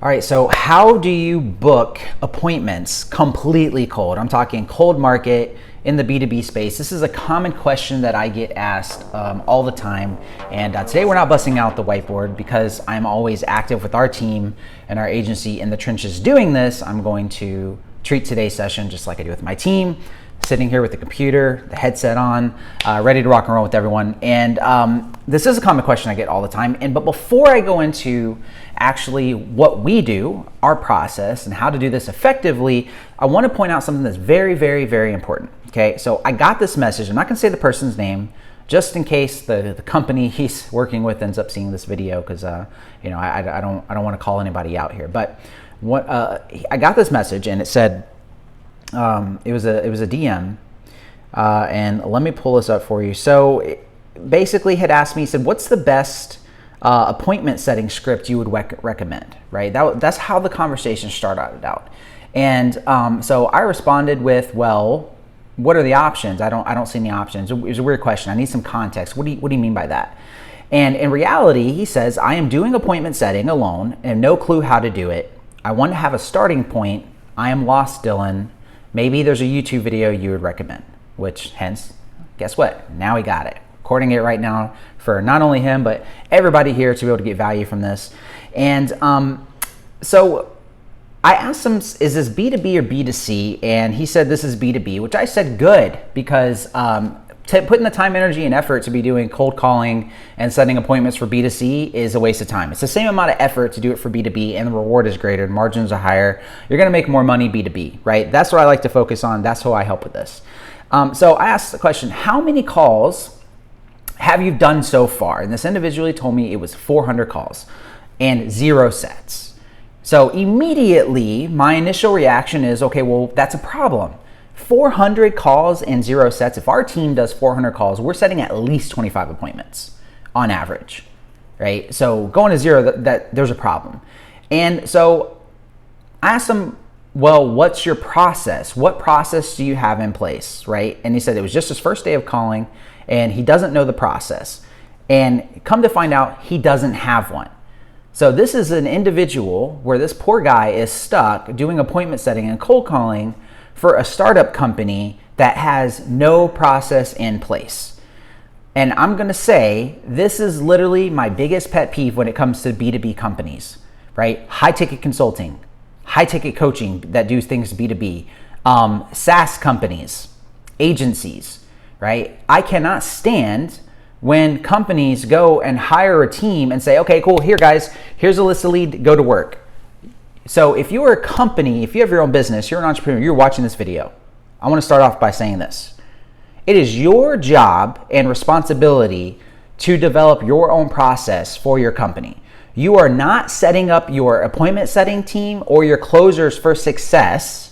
All right, so how do you book appointments completely cold? I'm talking cold market in the B2B space. This is a common question that I get asked all the time. And today we're not busting out the whiteboard because I'm always active with our team and our agency in the trenches doing this. I'm going to treat today's session just like I do with my team, sitting here with the computer, the headset on, ready to rock and roll with everyone. And this is a common question I get all the time. But before I go into actually what we do, our process, and how to do this effectively, I want to point out something that's very, very, very important. Okay, so I got this message. I'm not going to say the person's name, just in case the company he's working with ends up seeing this video, because I don't want to call anybody out here. But what I got this message, and it said it was a DM, and let me pull this up for you. So it basically had asked me, he said, "What's the best appointment setting script you would recommend?" Right? That's how the conversation started out. And so I responded with, "Well, what are the options? I don't see any options." It was a weird question. I need some context. What do you mean by that? And in reality, he says, "I am doing appointment setting alone and no clue how to do it. I want to have a starting point. I am lost, Dylan. Maybe there's a YouTube video you would recommend." Which, hence, guess what? Now he got it. Recording it right now for not only him, but everybody here to be able to get value from this. And so I asked him, "Is this B2B or B2C?" And he said, "This is B2B," which I said, good, because putting the time, energy, and effort to be doing cold calling and setting appointments for B2C is a waste of time. It's the same amount of effort to do it for B2B, and the reward is greater, margins are higher. You're going to make more money B2B, right? That's what I like to focus on. That's who I help with this. So I asked the question, how many calls have you done so far? And this individually told me it was 400 calls and 0 sets. So immediately my initial reaction is, okay, well, that's a problem. 400 calls and 0 sets. If our team does 400 calls, we're setting at least 25 appointments on average, right? So going to 0, that there's a problem. And so I asked him, "Well, what's your process? What process do you have in place?" Right? And he said it was just his first day of calling and he doesn't know the process. And come to find out, he doesn't have one. So this is an individual where this poor guy is stuck doing appointment setting and cold calling for a startup company that has no process in place. And I'm going to say this is literally my biggest pet peeve when it comes to B2B companies, right? High ticket consulting, high ticket coaching that do things B2B, SaaS companies, agencies, right? I cannot stand when companies go and hire a team and say, "Okay, cool, here guys, here's a list of leads, go to work." So if you're a company, if you have your own business, you're an entrepreneur, you're watching this video, I want to start off by saying this. It is your job and responsibility to develop your own process for your company. You are not setting up your appointment setting team or your closers for success.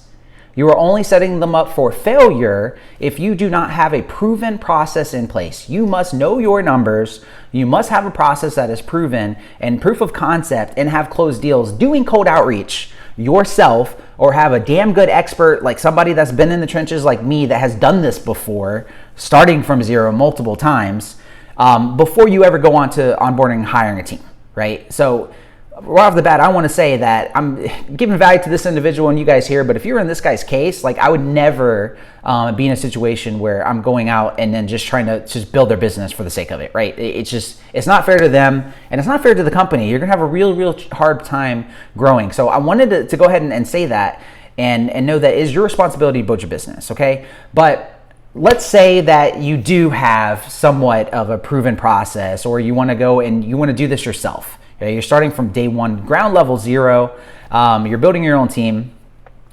You are only setting them up for failure if you do not have a proven process in place. You must know your numbers. You must have a process that is proven and proof of concept and have closed deals doing cold outreach yourself, or have a damn good expert like somebody that's been in the trenches like me that has done this before, starting from 0 multiple times, before you ever go on to onboarding and hiring a team, right? So right off the bat, I want to say that I'm giving value to this individual and you guys here, but if you're in this guy's case, like I would never be in a situation where I'm going out and then just trying to just build their business for the sake of it, right? It's not fair to them and it's not fair to the company. You're going to have a real hard time growing. So I wanted to go ahead and say that and know that it is your responsibility to build your business, okay? But let's say that you do have somewhat of a proven process, or you want to go and you want to do this yourself. Okay, you're starting from day one, ground level 0. You're building your own team.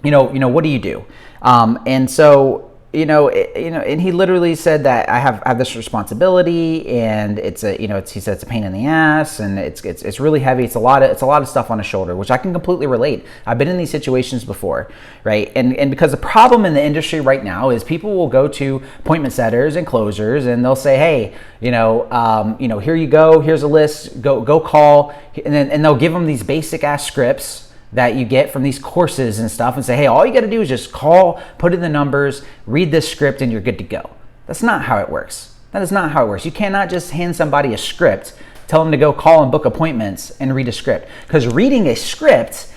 What do you do? And so, and he literally said that I have this responsibility, and he said it's a pain in the ass, and it's really heavy. It's a lot of stuff on his shoulder, which I can completely relate. I've been in these situations before, right? And because the problem in the industry right now is people will go to appointment setters and closers, and they'll say, "Hey, here you go. Here's a list. Go call," and they'll give them these basic ass scripts that you get from these courses and stuff and say, "Hey, all you got to do is just call, put in the numbers, read this script, and you're good to go." That's not how it works. That is not how it works. You cannot just hand somebody a script, tell them to go call and book appointments and read a script. Because reading a script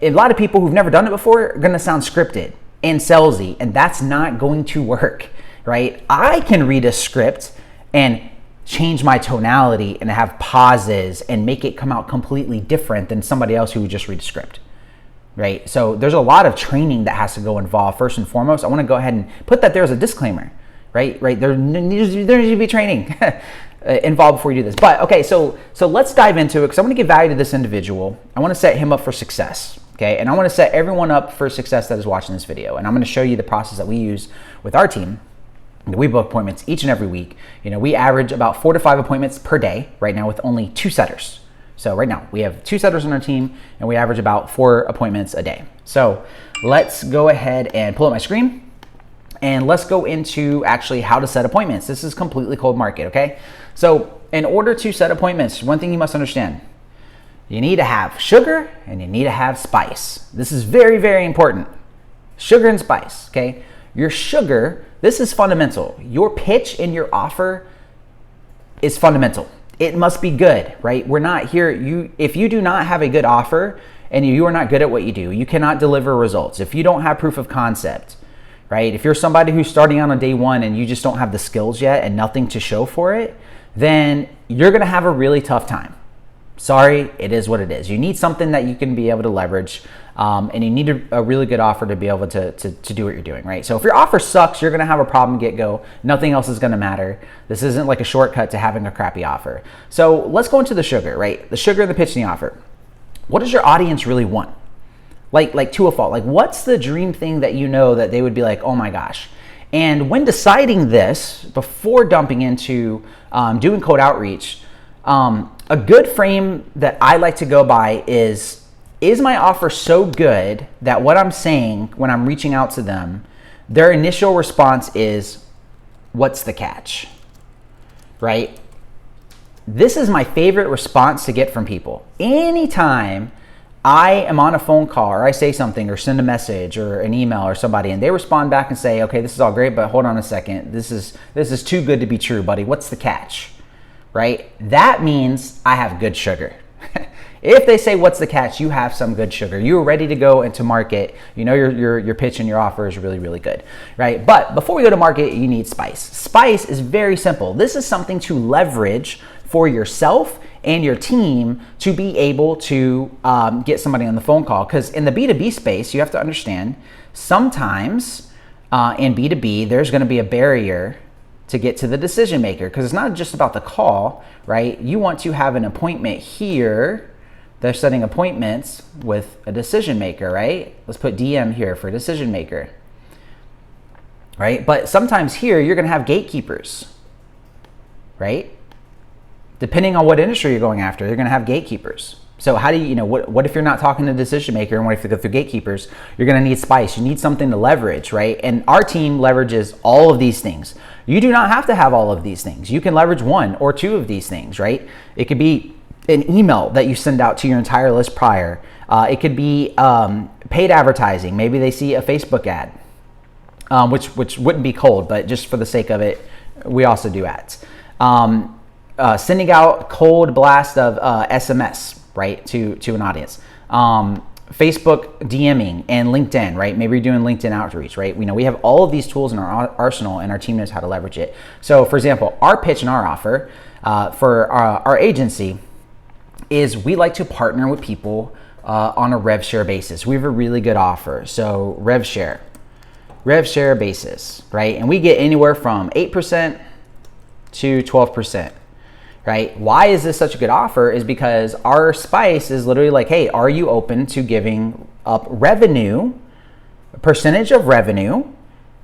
a lot of people who've never done it before are gonna sound scripted and salesy, and that's not going to work, right? I can read a script and change my tonality and have pauses and make it come out completely different than somebody else who would just read a script, right? So there's a lot of training that has to go involved. First and foremost, I want to go ahead and put that there as a disclaimer, right? There needs to be training involved before you do this. But okay, so let's dive into it, because I want to give value to this individual. I want to set him up for success, okay? And I want to set everyone up for success that is watching this video. And I'm going to show you the process that we use with our team. We book appointments each and every week. You know, we average about 4 to 5 appointments per day right now with only 2 setters. So right now we have 2 setters on our team, and we average about 4 appointments a day. So let's go ahead and pull up my screen, and let's go into actually how to set appointments. This is completely cold market, okay? So in order to set appointments, one thing you must understand, you need to have sugar and you need to have spice. This is very, very important. Sugar and spice, okay? Your sugar, this is fundamental. Your pitch and your offer is fundamental. It must be good, right? We're not here, if you do not have a good offer and you are not good at what you do, you cannot deliver results. If you don't have proof of concept, right? If you're somebody who's starting on a day one and you just don't have the skills yet and nothing to show for it, then you're gonna have a really tough time. Sorry, it is what it is. You need something that you can be able to leverage, and you need a really good offer to be able to do what you're doing, right? So if your offer sucks, you're gonna have a problem get-go. Nothing else is gonna matter. This isn't like a shortcut to having a crappy offer. So let's go into the sugar, right? The sugar, the pitch, and the offer. What does your audience really want? Like to a fault, like what's the dream thing that you know that they would be like, oh my gosh. And when deciding this, before dumping into doing cold outreach, a good frame that I like to go by is my offer so good that what I'm saying when I'm reaching out to them, their initial response is, what's the catch, right? This is my favorite response to get from people. Anytime I am on a phone call or I say something or send a message or an email or somebody and they respond back and say, okay, this is all great, but hold on a second. This is too good to be true, buddy. What's the catch, right? That means I have good sugar. If they say, what's the catch? You have some good sugar. You're ready to go into market. You know your pitch and your offer is really, really good, right? But before we go to market, you need spice. Spice is very simple. This is something to leverage for yourself and your team to be able to get somebody on the phone call. Because in the B2B space, you have to understand, sometimes in B2B, there's gonna be a barrier to get to the decision maker, because it's not just about the call, right? You want to have an appointment here. They're setting appointments with a decision maker, right? Let's put DM here for decision maker, right? But sometimes here, you're gonna have gatekeepers, right? Depending on what industry you're going after, you're gonna have gatekeepers. So how do you, what if you're not talking to the decision maker, and what if you go through gatekeepers? You're gonna need spice. You need something to leverage, right? And our team leverages all of these things. You do not have to have all of these things. You can leverage 1 or 2 of these things, right? It could be an email that you send out to your entire list prior. It could be paid advertising. Maybe they see a Facebook ad, which wouldn't be cold, but just for the sake of it, we also do ads. Sending out cold blast of SMS, right, to an audience. Facebook DMing and LinkedIn, right? Maybe you're doing LinkedIn outreach, right? We have all of these tools in our arsenal, and our team knows how to leverage it. So for example, our pitch and our offer for our agency is we like to partner with people on a rev share basis. We have a really good offer. So rev share basis, right? And we get anywhere from 8% to 12%. Right? Why is this such a good offer? Is because our spice is literally like, hey, are you open to giving up revenue, a percentage of revenue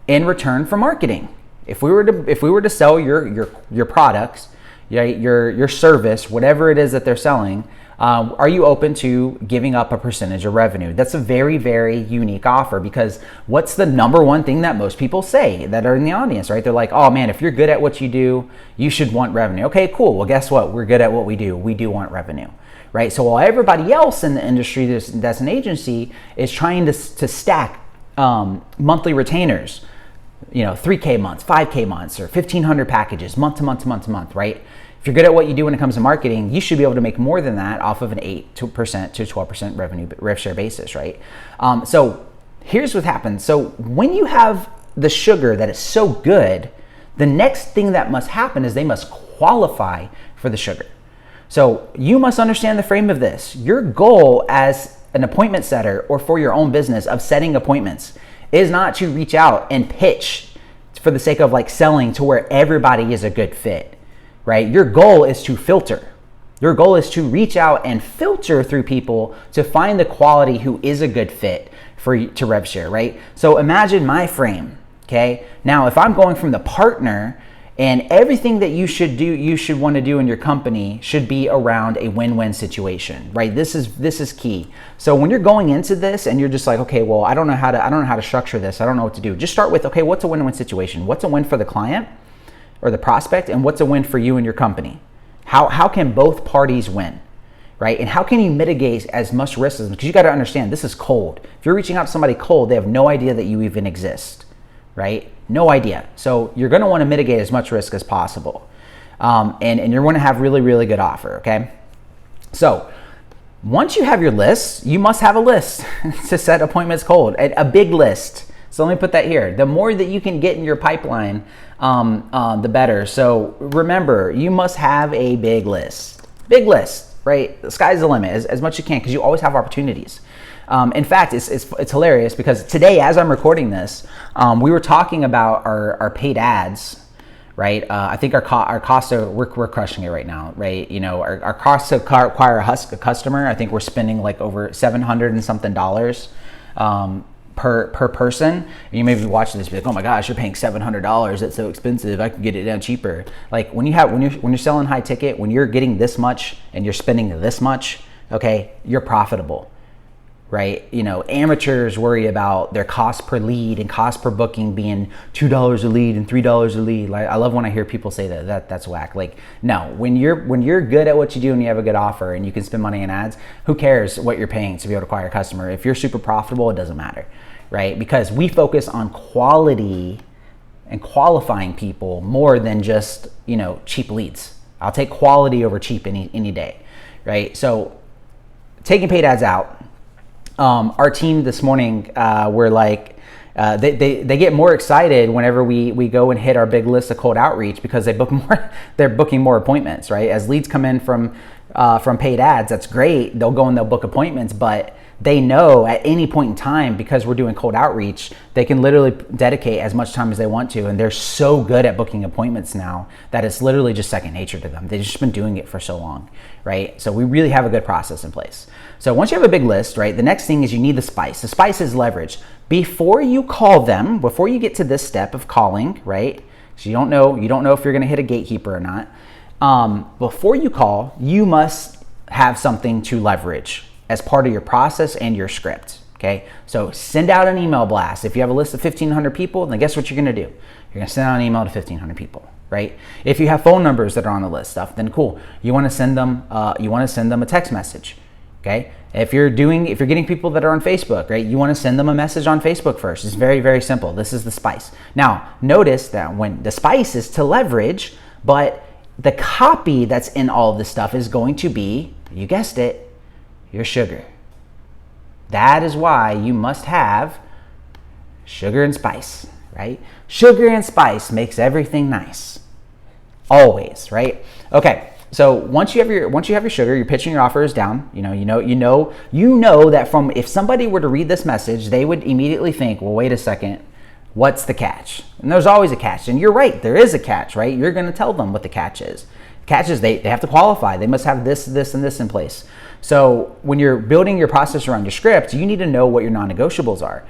in return for marketing? If we were to sell your products, your service, whatever it is that they're selling, are you open to giving up a percentage of revenue? That's a very, very unique offer, because what's the number one thing that most people say that are in the audience, right? They're like, oh man, if you're good at what you do, you should want revenue. Okay, cool. Well, guess what? We're good at what we do. We do want revenue, right? So while everybody else in the industry that's an agency is trying to stack monthly retainers, 3K months, 5K months, or 1,500 packages, month to month to month to month, right? If you're good at what you do when it comes to marketing, you should be able to make more than that off of an 8% to 12% rev share basis, right? So here's what happens. So when you have the sugar that is so good, the next thing that must happen is they must qualify for the sugar. So you must understand the frame of this. Your goal as an appointment setter or for your own business of setting appointments is not to reach out and pitch for the sake of like selling to where everybody is a good fit, right? Your goal is to filter. Your goal is to reach out and filter through people to find the quality who is a good fit to rev share, right? So imagine my frame, okay? Now, if I'm going from the partner and everything that you should want to do in your company should be around a win-win situation, right? This is key. So when you're going into this and you're just like, okay, well, I don't know how to structure this. I don't know what to do. Just start with, okay, what's a win-win situation? What's a win for the client or the prospect, and what's a win for you and your company? How can both parties win, right? And how can you mitigate as much risk as, because you got to understand this is cold. If you're reaching out to somebody cold, they have no idea that you even exist, right? No idea. So you're going to want to mitigate as much risk as possible. And you're going to have really, really good offer, okay? So once you have your list, you must have a list to set appointments cold, a big list. So let me put that here. The more that you can get in your pipeline, the better. So remember, you must have a big list, right? The sky's the limit as much as you can, because you always have opportunities. In fact, it's hilarious because today, as I'm recording this, we were talking about our paid ads, right? I think our cost of, we're crushing it right now, right? You know, our cost to acquire a customer, I think we're spending like over $700 and something per person. And you may be watching this, be like, oh my gosh, you're paying $700. That's so expensive. I can get it down cheaper. Like when you're selling high ticket, when you're getting this much and you're spending this much, okay, you're profitable. Right? You know, amateurs worry about their cost per lead and cost per booking being $2 a lead and $3 a lead. Like, I love when I hear people say that's whack. Like, no, when you're good at what you do and you have a good offer and you can spend money on ads, who cares what you're paying to be able to acquire a customer? If you're super profitable, it doesn't matter, right? Because we focus on quality and qualifying people more than just, you know, cheap leads. I'll take quality over cheap any day, right? So taking paid ads out. Our team this morning, we're like, they get more excited whenever we go and hit our big list of cold outreach, because they're booking more appointments, right? As leads come in from paid ads, that's great. They'll go and they'll book appointments, but they know at any point in time, because we're doing cold outreach, they can literally dedicate as much time as they want to. And they're so good at booking appointments now that it's literally just second nature to them. They've just been doing it for so long, right? So we really have a good process in place. So once you have a big list, right, the next thing is you need the spice. The spice is leverage. Before you call them, before you get to this step of calling, right? So you don't know if you're going to hit a gatekeeper or not. Before you call, you must have something to leverage as part of your process and your script, okay? So send out an email blast. If you have a list of 1,500 people, then guess what you're gonna do? You're gonna send out an email to 1,500 people, right? If you have phone numbers that are on the list stuff, then cool. You wanna send them a text message, okay? If you're getting people that are on Facebook, right? You wanna send them a message on Facebook first. It's very, very simple. This is the spice. Now, notice that when the spice is to leverage, but the copy that's in all of this stuff is going to be, you guessed it, your sugar. That is why you must have sugar and spice, right? Sugar and spice makes everything nice. Always, right? Okay. So once you have your sugar, you're pitching your offers down. You know that from, if somebody were to read this message, they would immediately think, well, wait a second, what's the catch? And there's always a catch. And you're right, there is a catch, right? You're going to tell them what the catch is. The catch is they have to qualify. They must have this, this, and this in place. So when you're building your process around your script, you need to know what your non-negotiables are.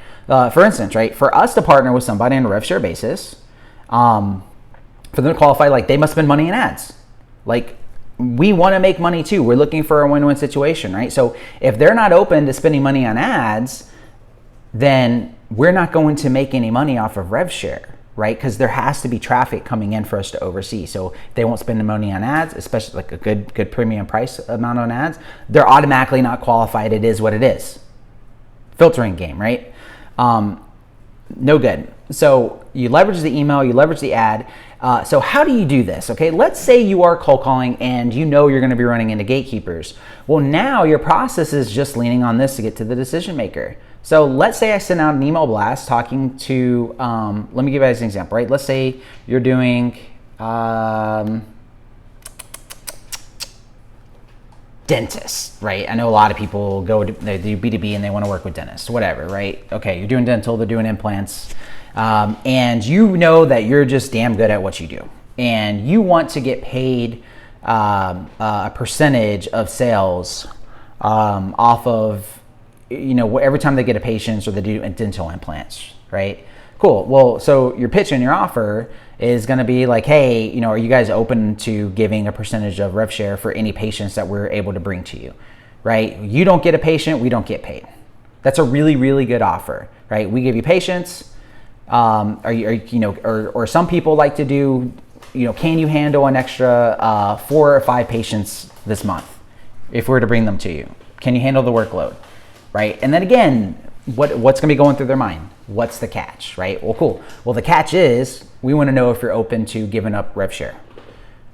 For instance, right, for us to partner with somebody on a rev share basis, for them to qualify, like they must spend money in ads. Like we want to make money too. We're looking for a win-win situation, right? So if they're not open to spending money on ads, then we're not going to make any money off of rev share, right? Because there has to be traffic coming in for us to oversee. So if they won't spend the money on ads, especially like a good premium price amount on ads, they're automatically not qualified. It is what it is. Filtering game, right? No good. So you leverage the email, you leverage the ad. So how do you do this? Okay, let's say you are cold calling and you know you're going to be running into gatekeepers. Well, now your process is just leaning on this to get to the decision maker. So let's say I send out an email blast talking to, let me give you guys an example, right? Let's say you're doing dentists, right? I know a lot of people they do B2B and they want to work with dentists, whatever, right? Okay, you're doing dental, they're doing implants, and you know that you're just damn good at what you do. And you want to get paid a percentage of sales off of, every time they get a patient or they do dental implants, right? Cool. Well, so your pitch and your offer is going to be like, hey, are you guys open to giving a percentage of rev share for any patients that we're able to bring to you, right? You don't get a patient, we don't get paid. That's a really, really good offer, right? We give you patients. Or some people like to do, can you handle an extra 4 or 5 patients this month if we were to bring them to you? Can you handle the workload? Right? And then again, what's going to be going through their mind? What's the catch, right? Well, cool. Well, the catch is we want to know if you're open to giving up rev share.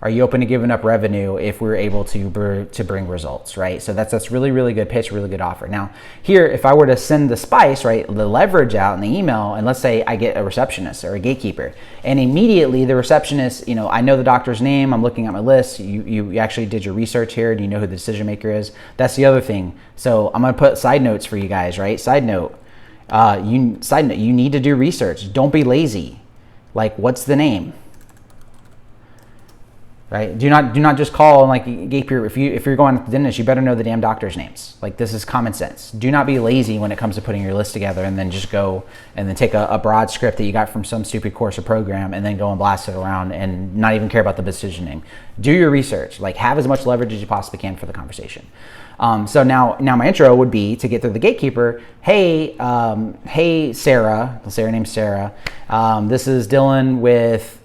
Are you open to giving up revenue if we're able to bring results, right? So that's really, really good pitch, really good offer. Now, here, if I were to send the spice, right, the leverage out in the email, and let's say I get a receptionist or a gatekeeper, and immediately the receptionist, I know the doctor's name, I'm looking at my list, you actually did your research here, and you know who the decision maker is. That's the other thing. So I'm gonna put side notes for you guys, right? Side note, you need to do research. Don't be lazy. Like, what's the name? Right? Do not just call and like gatekeeper. If you're going to the dentist, you better know the damn doctor's names. Like, this is common sense. Do not be lazy when it comes to putting your list together and then just go and then take a broad script that you got from some stupid course or program and then go and blast it around and not even care about the decision name. Do your research. Like, have as much leverage as you possibly can for the conversation. So now my intro would be to get through the gatekeeper. Hey, Sarah. Let's say her name's Sarah. This is Dylan with.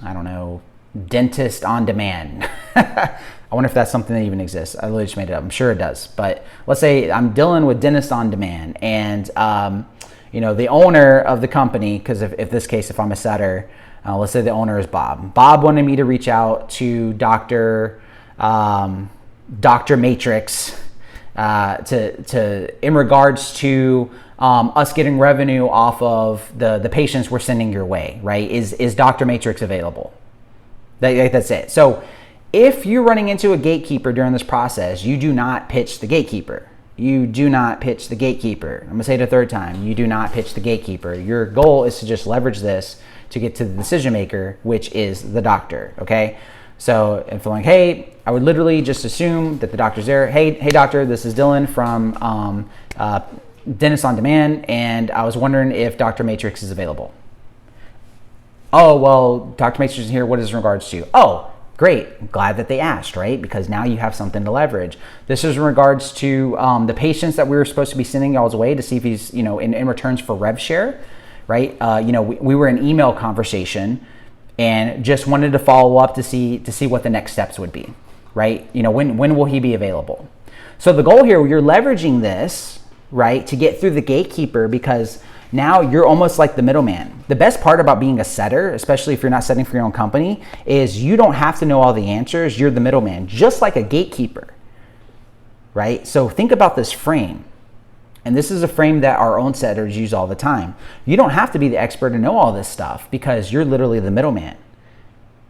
I don't know, dentist on demand. I wonder if that's something that even exists. I literally just made it up. I'm sure it does. But let's say I'm Dylan with dentist on demand. And, the owner of the company, because if this case, if I'm a setter, let's say the owner is Bob. Bob wanted me to reach out to Dr. Matrix in regards to us getting revenue off of the patients we're sending your way, right? Is Dr. Matrix available? That's it. So if you're running into a gatekeeper during this process, you do not pitch the gatekeeper. You do not pitch the gatekeeper. I'm gonna say it a third time. You do not pitch the gatekeeper. Your goal is to just leverage this to get to the decision maker, which is the doctor, okay? So if I'm like, hey, I would literally just assume that the doctor's there. Hey doctor, this is Dylan from Dentist on Demand, and I was wondering if Dr. Matrix is available. Oh, well, Dr. Matrix is here. What is in regards to? Oh, great. Glad that they asked, right? Because now you have something to leverage. This is in regards to the patients that we were supposed to be sending y'all's way to see if he's, in returns for rev share, right? We were in email conversation and just wanted to follow up to see what the next steps would be, right? When will he be available? So the goal here, you're leveraging this, right, to get through the gatekeeper, because now you're almost like the middleman. The best part about being a setter, especially if you're not setting for your own company, is you don't have to know all the answers. You're the middleman, just like a gatekeeper, right? So think about this frame. And this is a frame that our own setters use all the time. You don't have to be the expert to know all this stuff because you're literally the middleman,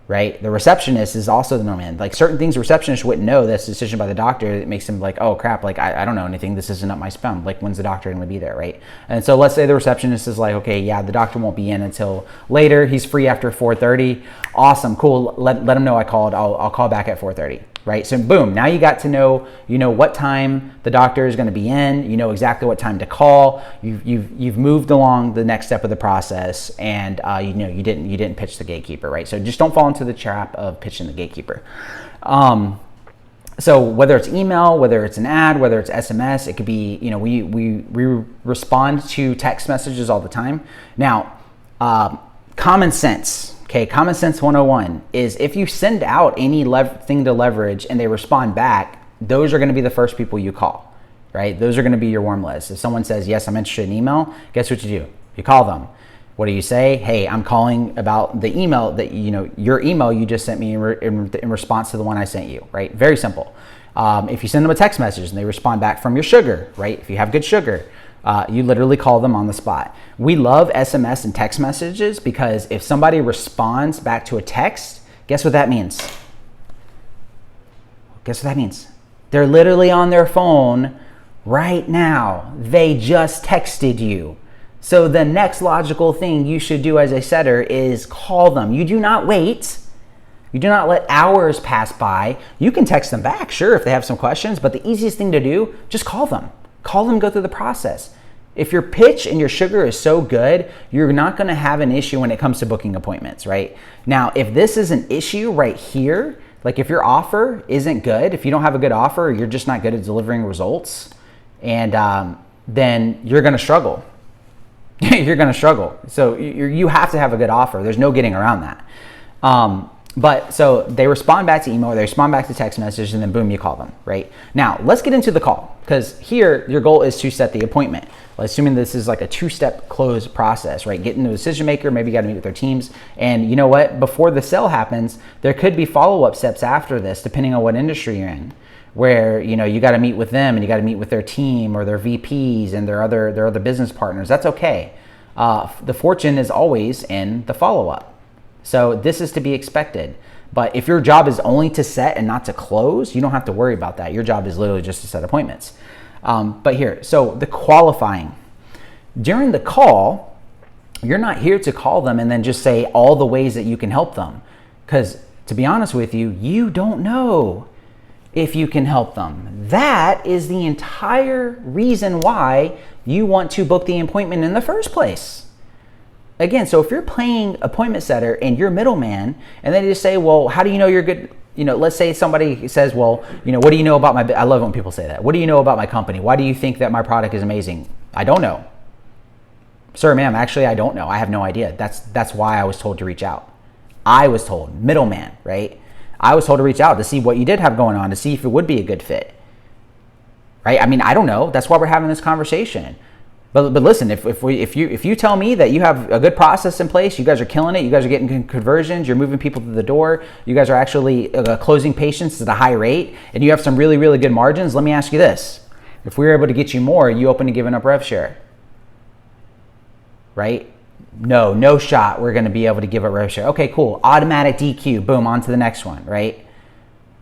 right? The receptionist is also the middleman. Like, certain things the receptionist wouldn't know, that's a decision by the doctor. It makes him like, oh crap, like I don't know anything. This isn't up my spam. Like, when's the doctor going to be there, right? And so let's say the receptionist is like, okay, yeah, the doctor won't be in until later. He's free after 4:30. Awesome, cool. Let him know I called. I'll call back at 4:30. Right? So boom, now you got to know, what time the doctor is going to be in, you know exactly what time to call. You've moved along the next step of the process, and you didn't pitch the gatekeeper, right? So just don't fall into the trap of pitching the gatekeeper. So whether it's email, whether it's an ad, whether it's SMS, it could be, we respond to text messages all the time. Now, common sense. Okay, common sense 101 is if you send out any thing to leverage and they respond back, those are going to be the first people you call, right? Those are going to be your warm list. If someone says, yes, I'm interested in email, guess what you do? You call them. What do you say? Hey, I'm calling about the email that, your email you just sent me in response to the one I sent you, right? Very simple. If you send them a text message and they respond back from your sugar, right? If you have good sugar, you literally call them on the spot. We love SMS and text messages because if somebody responds back to a text, guess what that means? Guess what that means? They're literally on their phone right now. They just texted you. So the next logical thing you should do as a setter is call them. You do not wait. You do not let hours pass by. You can text them back, sure, if they have some questions, but the easiest thing to do, just call them. Call them, go through the process. If your pitch and your sugar is so good, you're not gonna have an issue when it comes to booking appointments, right? Now, if this is an issue right here, like if your offer isn't good, if you don't have a good offer, you're just not good at delivering results, and then you're gonna struggle. You're gonna struggle. So you have to have a good offer. There's no getting around that. But so they respond back to email, they respond back to text message, and then boom, you call them, right? Now, let's get into the call, because here your goal is to set the appointment. Well, assuming this is like a two-step close process, right? Getting the decision maker, maybe you got to meet with their teams. And you know what? Before the sale happens, there could be follow-up steps after this, depending on what industry you're in, where you got to meet with them and you got to meet with their team or their VPs and their other business partners. That's okay. The fortune is always in the follow-up. So this is to be expected. But if your job is only to set and not to close, you don't have to worry about that. Your job is literally just to set appointments. But here, so the qualifying. During the call, you're not here to call them and then just say all the ways that you can help them. Because to be honest with you, you don't know if you can help them. That is the entire reason why you want to book the appointment in the first place. Again, so if you're playing appointment setter and you're middleman, and then you just say, well, how do you know you're good? Let's say somebody says, well, what do you know about I love when people say that. What do you know about my company? Why do you think that my product is amazing? I don't know. Sir, ma'am, actually, I don't know. I have no idea. That's why I was told to reach out. I was told, middleman, right? I was told to reach out to see what you did have going on, to see if it would be a good fit, right? I mean, I don't know. That's why we're having this conversation. But listen, if you tell me that you have a good process in place, you guys are killing it, you guys are getting conversions, you're moving people to the door, you guys are actually closing patients at a high rate, and you have some really, really good margins, let me ask you this. If we were able to get you more, are you open to giving up rev share? Right? No shot we're going to be able to give up rev share. Okay, cool. Automatic DQ, boom, on to the next one, right?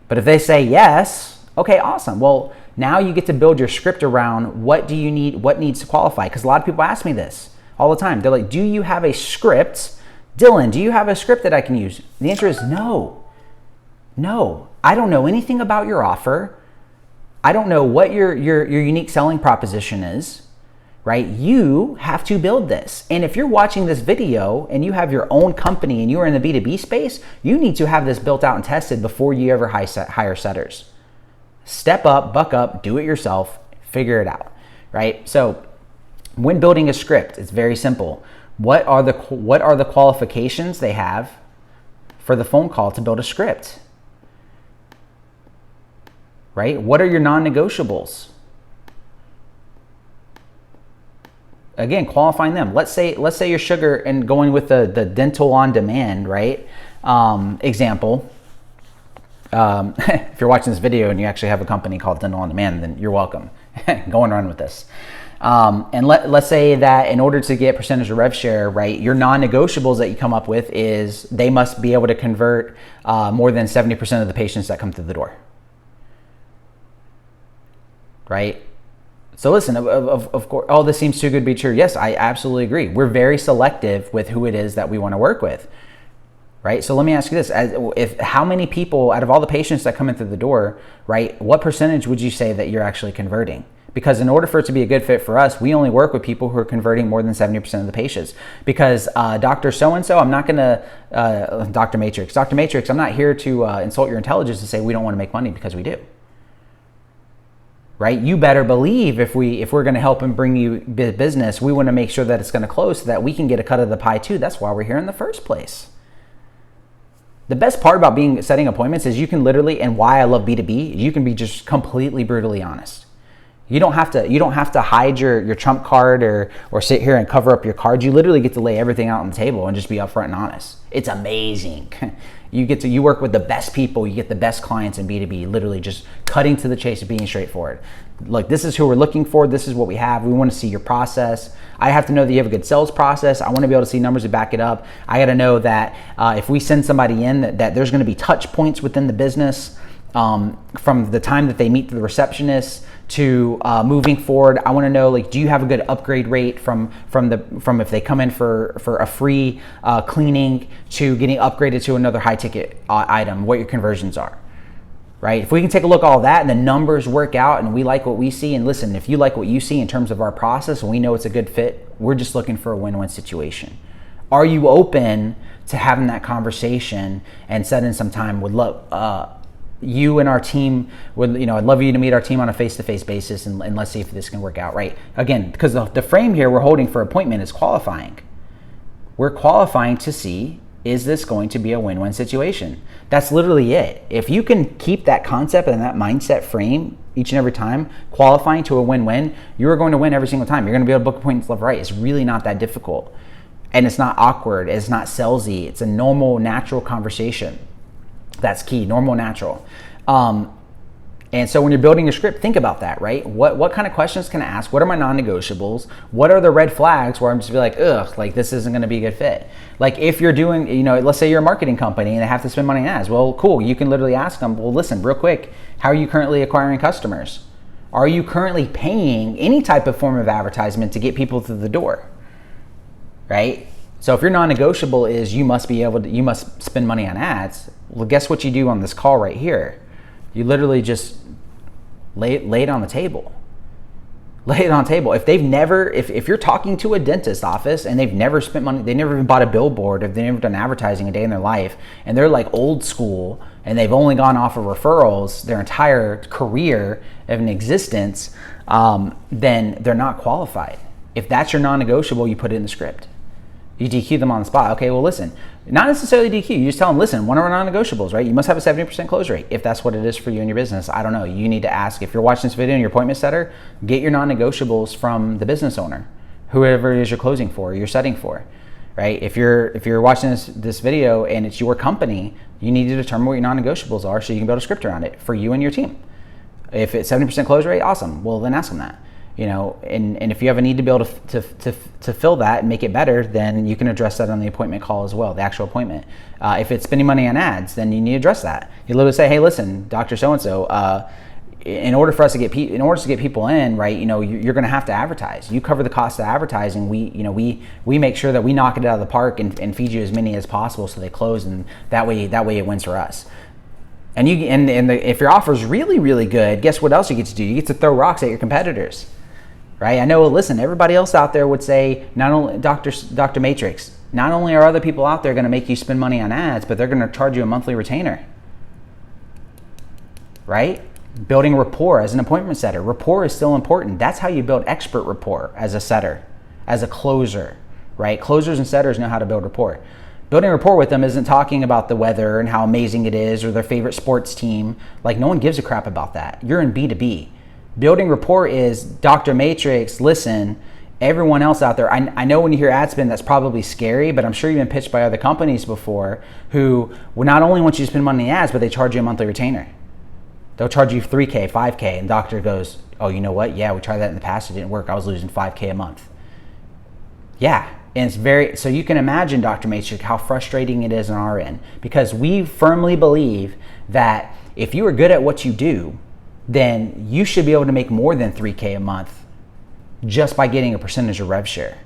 But if they say yes, okay, awesome. Well, now you get to build your script around what do you need, what needs to qualify. Because a lot of people ask me this all the time. They're like, do you have a script? Dylan, do you have a script that I can use? The answer is no. No, I don't know anything about your offer. I don't know what your unique selling proposition is, right? You have to build this. And if you're watching this video and you have your own company and you are in the B2B space, you need to have this built out and tested before you ever hire setters. Step up, buck up, do it yourself, figure it out, right? So when building a script, it's very simple. What are the qualifications they have for the phone call to build a script, right? What are your non-negotiables? Again, qualifying them. Let's say your sugar and going with the dental on demand, right? Example. If you're watching this video and you actually have a company called Dental on Demand, then you're welcome. Go and run with this. And let's say that in order to get percentage of rev share, right, your non-negotiables that you come up with is they must be able to convert more than 70% of the patients that come through the door, right? So listen, of course, oh, this seems too good to be true. Yes, I absolutely agree. We're very selective with who it is that we want to work with. Right? So let me ask you this, how many people out of all the patients that come in through the door, right, what percentage would you say that you're actually converting? Because in order for it to be a good fit for us, we only work with people who are converting more than 70% of the patients. Because Dr. So-and-so, I'm not going to, Dr. Matrix, I'm not here to insult your intelligence and say we don't want to make money, because we do. Right? You better believe if we're going to help and bring you business, we want to make sure that it's going to close so that we can get a cut of the pie too. That's why we're here in the first place. The best part about setting appointments is you can literally, and why I love B2B, you can be just completely brutally honest. You don't have to hide your trump card or sit here and cover up your cards. You literally get to lay everything out on the table and just be upfront and honest. It's amazing. You work with the best people, you get the best clients in B2B, literally just cutting to the chase of being straightforward. Like, this is who we're looking for, this is what we have, we want to see your process. I have to know that you have a good sales process. I want to be able to see numbers to back it up. I got to know that if we send somebody in, that there's going to be touch points within the business from the time that they meet the receptionist to moving forward. I want to know, like, do you have a good upgrade rate from if they come in for a free cleaning to getting upgraded to another high ticket item, what your conversions are, right? If we can take a look at all that and the numbers work out and we like what we see, and listen, if you like what you see in terms of our process and we know it's a good fit, we're just looking for a win-win situation. Are you open to having that conversation and setting some time? Would love you and our team I'd love you to meet our team on a face-to-face basis and let's see if this can work out, right? Again, because the frame here we're holding for appointment is qualifying. We're qualifying to see, is this going to be a win-win situation? That's literally it. If you can keep that concept and that mindset frame each and every time, qualifying to a win-win, you're going to win every single time. You're going to be able to book appointments left, right. It's really not that difficult. And it's not awkward. It's not salesy. It's a normal, natural conversation. That's key, normal, natural. And so when you're building your script, think about that, right? What kind of questions can I ask? What are my non-negotiables? What are the red flags where I'm just be like, ugh, like this isn't gonna be a good fit? Like if you're doing, let's say you're a marketing company and they have to spend money on ads. Well, cool, you can literally ask them, well, listen, real quick, how are you currently acquiring customers? Are you currently paying any type of form of advertisement to get people through the door, right? So if your non-negotiable is you must spend money on ads, well, guess what you do on this call right here? You literally just lay it on the table. Lay it on the table. If you're talking to a dentist office and they've never spent money, they never even bought a billboard, if they've never done advertising a day in their life, and they're like old school and they've only gone off of referrals their entire career of an existence, then they're not qualified. If that's your non-negotiable, you put it in the script. You DQ them on the spot. Okay, well listen, not necessarily DQ, you just tell them, listen, one of our non-negotiables, right? You must have a 70% close rate. If that's what it is for you and your business, I don't know. You need to ask, if you're watching this video and your appointment setter, get your non-negotiables from the business owner, whoever it is you're closing for, you're setting for, right? If you're watching this video and it's your company, you need to determine what your non-negotiables are so you can build a script around it for you and your team. If it's 70% close rate, awesome. Well, then ask them that. And if you have a need to be able to fill that and make it better, then you can address that on the appointment call as well, the actual appointment. If it's spending money on ads, then you need to address that. You literally say, hey, listen, Dr. So-and-so, in order to get people in, right, you're going to have to advertise. You cover the cost of advertising. We make sure that we knock it out of the park and feed you as many as possible so they close, and that way it wins for us. And if your offer is really, really good, guess what else you get to do? You get to throw rocks at your competitors. Right? I know, listen, everybody else out there would say, not only Dr. Matrix, not only are other people out there going to make you spend money on ads, but they're going to charge you a monthly retainer. Right? Building rapport as an appointment setter. Rapport is still important. That's how you build expert rapport as a setter, as a closer, right? Closers and setters know how to build rapport. Building rapport with them isn't talking about the weather and how amazing it is or their favorite sports team. Like, no one gives a crap about that. You're in B2B. Building rapport is, Dr. Matrix, listen, everyone else out there, I know when you hear ad spend, that's probably scary, but I'm sure you've been pitched by other companies before who will not only want you to spend money on ads, but they charge you a monthly retainer. They'll charge you $3K, $5K, and doctor goes, oh, you know what? Yeah, we tried that in the past. It didn't work. I was losing $5K a month. Yeah, and it's so you can imagine, Dr. Matrix, how frustrating it is on our end, because we firmly believe that if you are good at what you do, then you should be able to make more than $3K a month just by getting a percentage of rev share,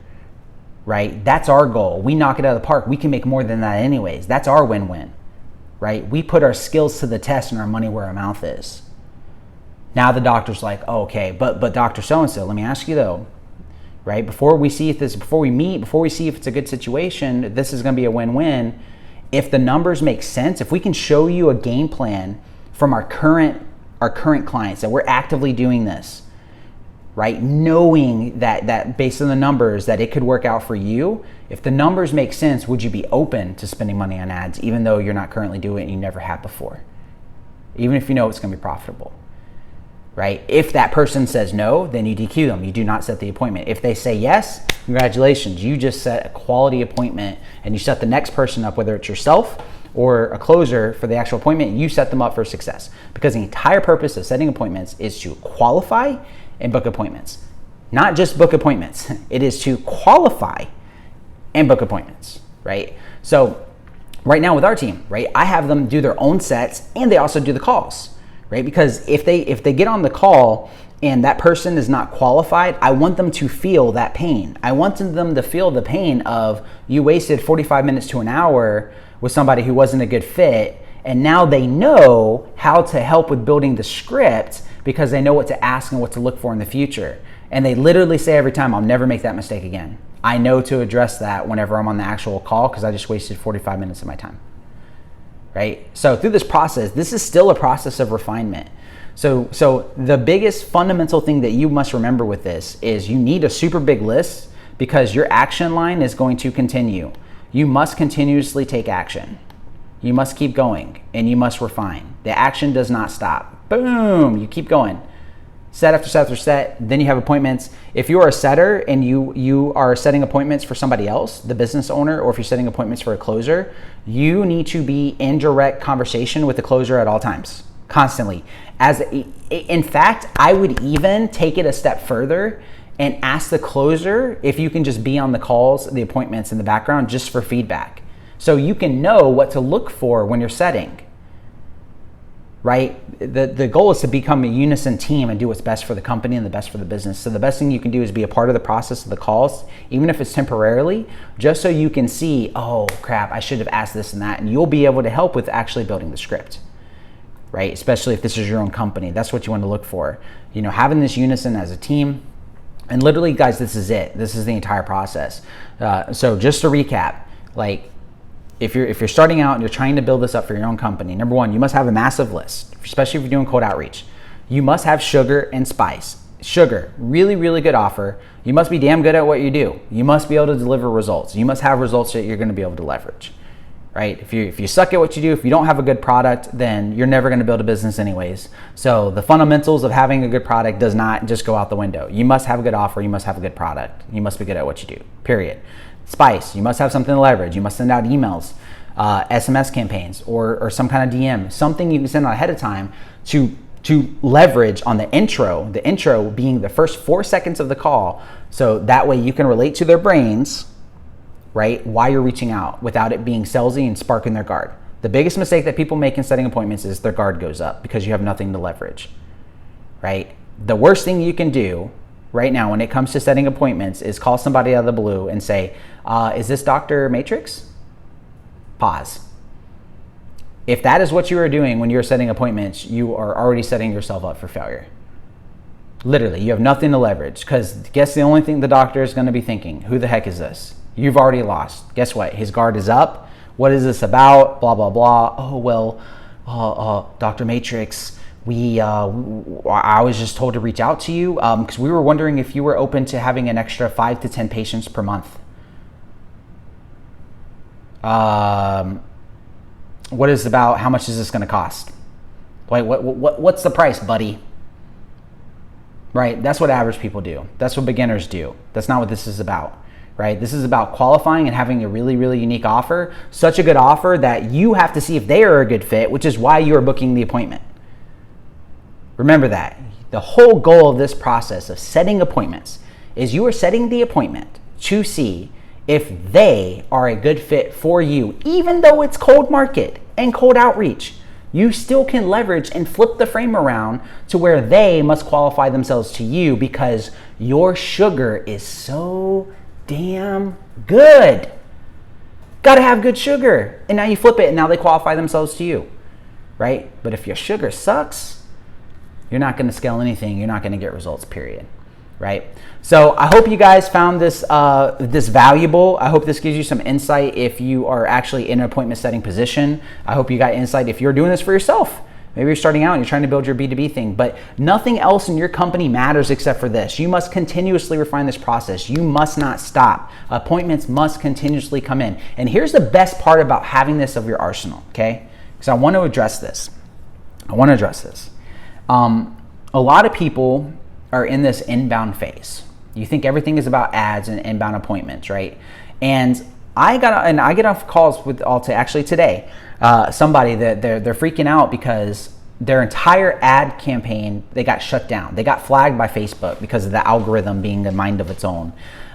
right? That's our goal. We knock it out of the park. We can make more than that anyways. That's our win-win, right? We put our skills to the test and our money where our mouth is. Now the doctor's like, oh, okay, but Dr. So-and-so, let me ask you though, right? Before we see if it's a good situation, this is gonna be a win-win. If the numbers make sense, if we can show you a game plan from our current clients, that we're actively doing this, right? Knowing that based on the numbers that it could work out for you, if the numbers make sense, would you be open to spending money on ads even though you're not currently doing it and you never have before? Even if you know it's gonna be profitable. right? If that person says no, then you DQ them. You do not set the appointment. If they say yes, congratulations. You just set a quality appointment, and you set the next person up, whether it's yourself or a closer for the actual appointment, you set them up for success. Because the entire purpose of setting appointments is to qualify and book appointments. Not just book appointments. It is to qualify and book appointments, right? So right now with our team, right, I have them do their own sets and they also do the calls, right? Because if they get on the call and that person is not qualified, I want them to feel that pain. I want them to feel the pain of you wasted 45 minutes to an hour with somebody who wasn't a good fit, and now they know how to help with building the script because they know what to ask and what to look for in the future. And they literally say every time, I'll never make that mistake again. I know to address that whenever I'm on the actual call because I just wasted 45 minutes of my time, right? So through this process, this is still a process of refinement. So the biggest fundamental thing that you must remember with this is you need a super big list because your action line is going to continue. You must continuously take action. You must keep going and you must refine. The action does not stop. Boom, you keep going. Set after set after set, then you have appointments. If you are a setter and you are setting appointments for somebody else, the business owner, or if you're setting appointments for a closer, you need to be in direct conversation with the closer at all times, constantly. In fact, I would even take it a step further and ask the closer if you can just be on the calls, the appointments in the background just for feedback. So you can know what to look for when you're setting, right? The goal is to become a unison team and do what's best for the company and the best for the business. So the best thing you can do is be a part of the process of the calls, even if it's temporarily, just so you can see, oh crap, I should have asked this and that, and you'll be able to help with actually building the script, right? Especially if this is your own company. That's what you want to look for. You know, having this unison as a team. And literally, guys, this is it. This is the entire process. So just to recap, like if you're starting out and you're trying to build this up for your own company, number one, you must have a massive list, especially if you're doing cold outreach. You must have sugar and spice. Sugar, really, really good offer. You must be damn good at what you do. You must be able to deliver results. You must have results that you're going to be able to leverage, right? If you suck at what you do, if you don't have a good product, then you're never going to build a business anyways. So the fundamentals of having a good product does not just go out the window. You must have a good offer. You must have a good product. You must be good at what you do, period. Spice, you must have something to leverage. You must send out emails, SMS campaigns, or some kind of DM, something you can send out ahead of time to leverage on the intro being the first 4 seconds of the call. So that way you can relate to their brains, right, while you're reaching out without it being salesy and sparking their guard. The biggest mistake that people make in setting appointments is their guard goes up because you have nothing to leverage, right? The worst thing you can do right now when it comes to setting appointments is call somebody out of the blue and say, is this Dr. Matrix? Pause. If that is what you are doing when you're setting appointments, you are already setting yourself up for failure. Literally, you have nothing to leverage because guess the only thing the doctor is going to be thinking, who the heck is this? You've already lost. Guess what? His guard is up. What is this about? Blah, blah, blah. Oh, well, Dr. Matrix, I was just told to reach out to you because we were wondering if you were open to having an extra 5 to 10 patients per month. What is about, how much is this going to cost? Like, what's the price, buddy? Right? That's what average people do. That's what beginners do. That's not what this is about. Right? This is about qualifying and having a really, really unique offer. Such a good offer that you have to see if they are a good fit, which is why you are booking the appointment. Remember that. The whole goal of this process of setting appointments is you are setting the appointment to see if they are a good fit for you. Even though it's cold market and cold outreach, you still can leverage and flip the frame around to where they must qualify themselves to you because your sugar is so damn good. Gotta have good sugar. And now you flip it and now they qualify themselves to you, right? But if your sugar sucks, you're not gonna scale anything. You're not gonna get results, period, right? So I hope you guys found this this valuable. I hope this gives you some insight if you are actually in an appointment setting position. I hope you got insight if you're doing this for yourself. Maybe you're starting out and you're trying to build your B2B thing, but nothing else in your company matters except for this. You must continuously refine this process. You must not stop. Appointments must continuously come in. And here's the best part about having this of your arsenal, okay? Because I want to address this. a lot of people are in this inbound phase. You think everything is about ads and inbound appointments, right? And I get off calls with actually today, somebody that they're freaking out because their entire ad campaign, they got shut down. They got flagged by Facebook because of the algorithm being a mind of its own.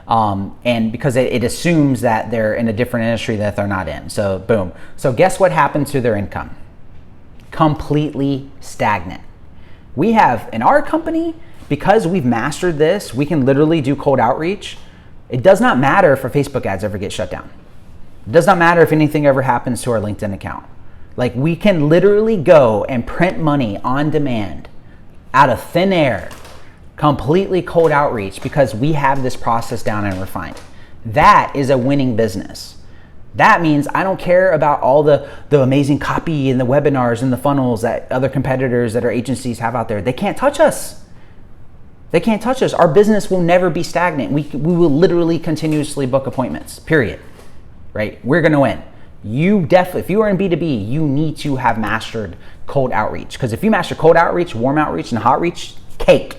And because it assumes that they're in a different industry that they're not in. So boom. So guess what happened to their income? Completely stagnant. We have in our company, because we've mastered this, we can literally do cold outreach. It does not matter if our Facebook ads ever get shut down. It does not matter if anything ever happens to our LinkedIn account. Like, we can literally go and print money on demand out of thin air, completely cold outreach, because we have this process down and refined. That is a winning business. That means I don't care about all the amazing copy and the webinars and the funnels that other competitors that our agencies have out there. They can't touch us. They can't touch us. Our business will never be stagnant. We will literally continuously book appointments, period. Right? We're going to win. You definitely, if you are in B2B, you need to have mastered cold outreach. Because if you master cold outreach, warm outreach, and hot reach, cake.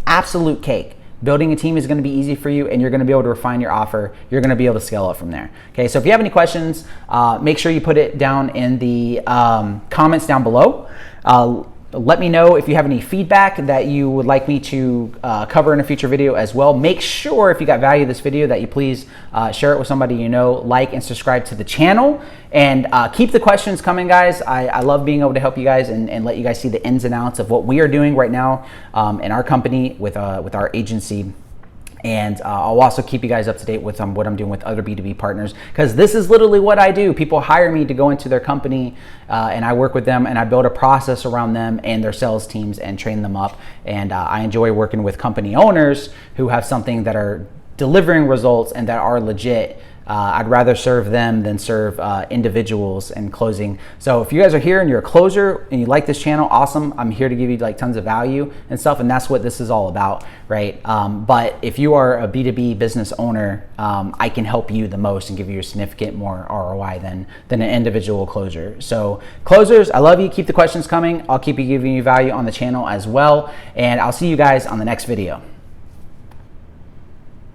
Absolute cake. Building a team is going to be easy for you, and you're going to be able to refine your offer. You're going to be able to scale up from there. Okay, so if you have any questions, make sure you put it down in the comments down below. Let me know if you have any feedback that you would like me to cover in a future video as well. Make sure, if you got value of this video, that you please share it with somebody you know, like and subscribe to the channel, and keep the questions coming, guys. I love being able to help you guys and let you guys see the ins and outs of what we are doing right now in our company with our agency. And I'll also keep you guys up to date with what I'm doing with other B2B partners, because this is literally what I do. People hire me to go into their company and I work with them, and I build a process around them and their sales teams and train them up. And I enjoy working with company owners who have something that are delivering results and that are legit. I'd rather serve them than serve individuals and closing. So if you guys are here and you're a closer and you like this channel, awesome. I'm here to give you like tons of value and stuff, and that's what this is all about, right? But if you are a B2B business owner, I can help you the most and give you a significant more ROI than an individual closer. So closers, I love you. Keep the questions coming. I'll keep giving you value on the channel as well, and I'll see you guys on the next video.